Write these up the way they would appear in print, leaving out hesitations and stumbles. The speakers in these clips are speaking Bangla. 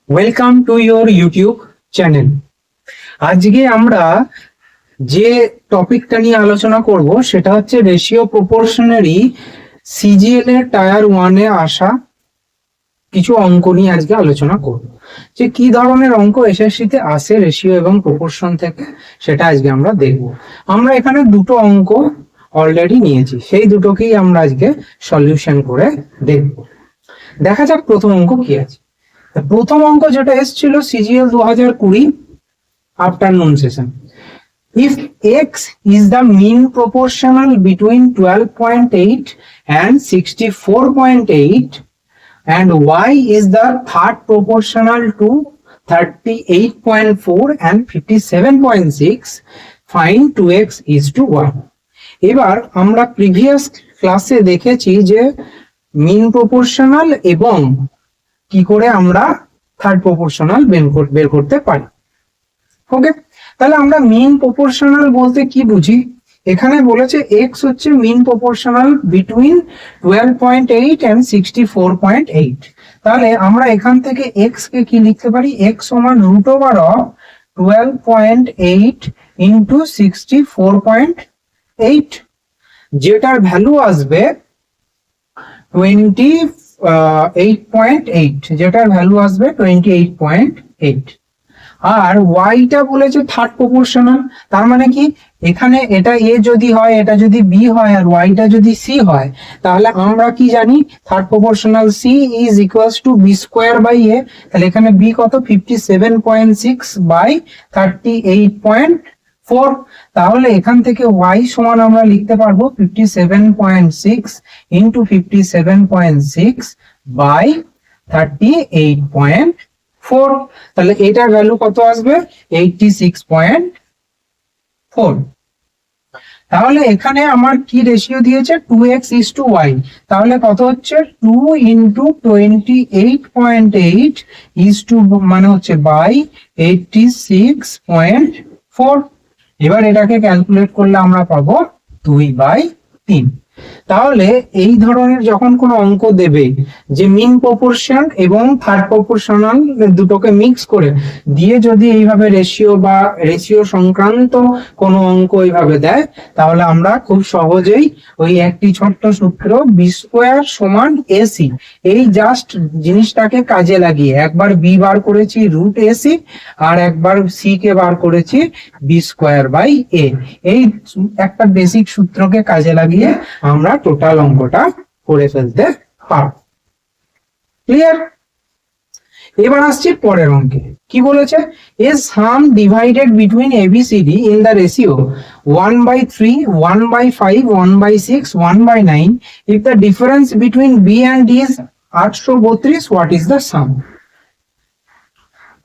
Welcome to your YouTube channel. আজকে আমরা যে টপিকটা নিয়ে আলোচনা করব সেটা হচ্ছে রেশিও প্রপোর্শনারি সিজিএল এর টায়ার ওয়ানে আসা কিছু অঙ্ক নিয়ে আজকে আলোচনা করব। যে কি ধরনের অঙ্ক এসএসসিতে আসে রেশিও এবং প্রপোর্শন থেকে সেটা আজকে আমরা দেখব। আমরা এখানে দুটো অঙ্ক অলরেডি নিয়েছি, সেই দুটোকেই আমরা আজকে সলিউশন করে দেখব। দেখা যাক প্রথম অঙ্ক কি আছে। প্রথম অঙ্ক যেটা এসেছিল CGL 2020 afternoon session, if x is the mean proportional between 12.8 and 64.8 and y is the third proportional to 38.4 and 57.6, find 2x is to y. এবার আমরা প্রিভিয়াস ক্লাসে দেখেছি যে মিন প্রপোর্শনাল এবং কি করে আমরা থার্ড প্রপোর্শনাল বের করতে পারি। ওকে, তাহলে আমরা মিন প্রপোর্শনাল বলতে কি বুঝি? এখানে বলেছে x হচ্ছে মিন প্রপোর্শনাল বিটুইন 12.8 and 64.8। তাহলে আমরা এখান থেকে x কে কি লিখতে পারি? x সমান রুট ওভার অফ 12.8 ইন্টু 64.8, যেটার ভ্যালু আসবে 28.8, যেটার ভ্যালু আসবে 28.8। আর ওয়াইটা বলেছে থার্ড প্রপোর্শনাল, তার মানে কি এখানে এটা এ যদি হয়, এটা যদি বি হয় আর ওয়াইটা যদি সি হয়, তাহলে আমরা কি জানি third proportional C is equals to B square by A. তাহলে এখানে বি কত? 57.6 বাই 38.4। তাহলে এখান থেকে ওয়াই সমান আমরা লিখতে পারবো 57.6 ইন্টু 57.6 বাই 38.4। তাহলে এটার ভ্যালু কত আসবে? 86.4। তাহলে এখানে আমার কি রেশিও দিয়েছে? 2x is to y। তাহলে কত হচ্ছে? 2 ইন্টু 28.8 is to মানে হচ্ছে বাই 86.4। এবার এটাকে ক্যালকুলেট করলে আমরা পাবো 2/3। তাহলে এই ধরনের যখন কোনো অঙ্ক দেবে যে মিন প্রপোর্শন এবং থার্ড প্রপোর্শনাল দুটোকে মিক্স করে দিয়ে যদি এইভাবে রেশিও বা রেশিও সংক্রান্ত কোনো অঙ্ক এইভাবে দেয়, তাহলে আমরা খুব সহজেই ওই একটি ছোট্ট সূত্র বি স্কোয়ার সমান এসি, এই জাস্ট জিনিসটাকে কাজে লাগিয়ে একবার বি বার করেছি রুট এসি আর একবার সি কে বার করেছি বি স্কোয়ার বাই এ। এই একটা বেসিক সূত্রকে কাজে লাগিয়ে আমরা টোটাল অঙ্কটা করে ফেলতে পারব। ক্লিয়ার? এবার আসছে পরের অঙ্কে। কি বলেছে? A sum divided between ABCD in the ratio 1/3, 1/5, 1/6, 1/9 if the difference between b and d is 832, what is the sum?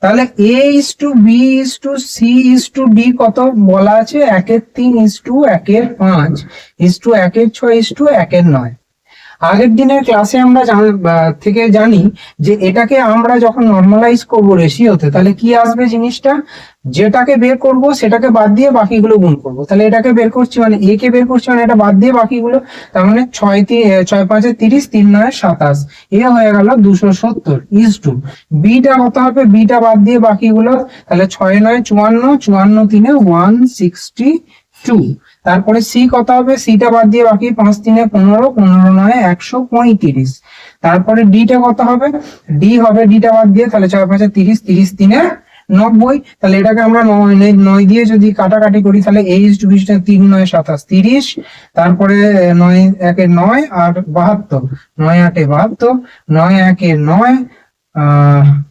তাহলে a is to b is to c is to d কত বলা আছে? 1/3 is to 1/5 is to 1/6 is to 1/9। আগের দিনের ক্লাসে আমরা থেকে জানি যে এটাকে আমরা যখন নরমালাইজ করব রেশিওতে, তাহলে কি আসবে জিনিসটা? যেটাকে বের করব সেটাকে বাদ দিয়ে বাকিগুলো গুণ করব। তাহলে এটাকে বের করছি মানে এ কে বের করছি মানে এটা বাদ দিয়ে বাকিগুলো, তার মানে 6 5 30, 3 9 27, এ হয়ে গেল 270 ইজ টু বিটা কত হবে? বিটা বাদ দিয়ে বাকিগুলো, তাহলে 6 9 54, 54 3 162। তারপরে সি কত হবে? সিটা বাদ দিয়ে বাকি 5 3 15, 15 9 135। তারপরে ডিটা কত হবে? ডি হবে ডিটা বাদ দিয়ে, তাহলে 6 5 30, 30 3 90। তাহলে এটাকে আমরা 9 দিয়ে যদি কাটাকাটি করি, তাহলে a is to b 3 9 27 30। তারপরে 9 1 9 আর 72, 9 8 72, 9 1 9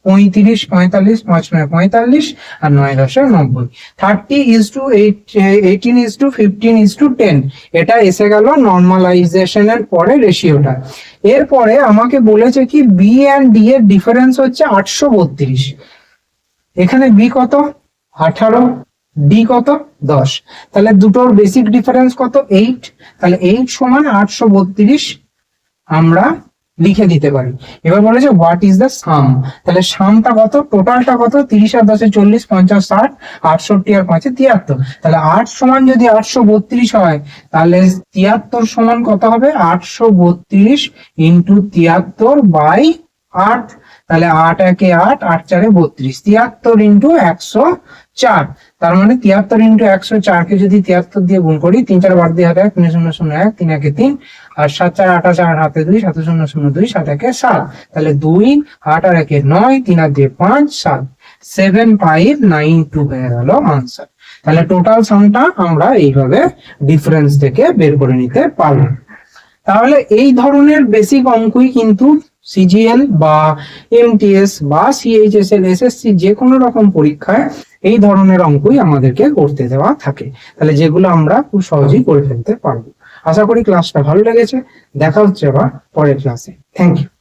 35 45, 5 9 45 আর 9 10 90। 30 is to 18 is to 15 is to 10। এটা এসে গেল নরমালাইজেশনের পরে রেশিওটা। এরপরে আমাকে বলেছে কি বি এন্ড ডি এর ডিফারেন্স হচ্ছে 832। এখানে বি কত? 18, ডি কত? 10। তাহলে দুটোর বেসিক ডিফারেন্স কত? 8। তাহলে 8 সমান 832 আমরা লিখে দিতে পারি। এবার বলেছে হোয়াট ইজ দ্য সাম। তাহলে সামটা কত? টোটালটা কত? 30 আর 10 40, 50 60, 68 আর 5 73। তাহলে 8 সমান যদি 832 হয়, তাহলে 73 সমান কত হবে? 832 ইন্টু 73 বাই 8। তাহলে 8 একে 8, 8 চারে 32, 73 ইন্টু 104। তার মানে 73 ইন্টু 104 কে যদি 73 দিয়ে গুণ করি, 3 4 বার দিয়ে 1, 0 0 0 1, 3 একে 3, আর 7 4 8 4 হাতে 2, 7 0 0 2, 7 একে 7। তাহলে 2, 8 আর একে 9, 3 আর দিয়ে 5, 7, 7592 হয়ে গেল আনসার। তাহলে টোটাল সামটা আমরা এইভাবে ডিফারেন্স থেকে বের করে নিতে পারবো। তাহলে এই ধরনের বেসিক অঙ্কই কিন্তু সিজিএল বা এমটিএস বা সিএইচএসএল এসএসসি যে কোনো রকম পরীক্ষায় এই ধরনের অঙ্কই আমাদেরকে করতে দেওয়া থাকে, তাহলে যেগুলো আমরা খুব সহজেই করে ফেলতে পারবো। আশা করি ক্লাসটা ভালো লেগেছে। দেখা হচ্ছে আবার পরের ক্লাসে। Thank you.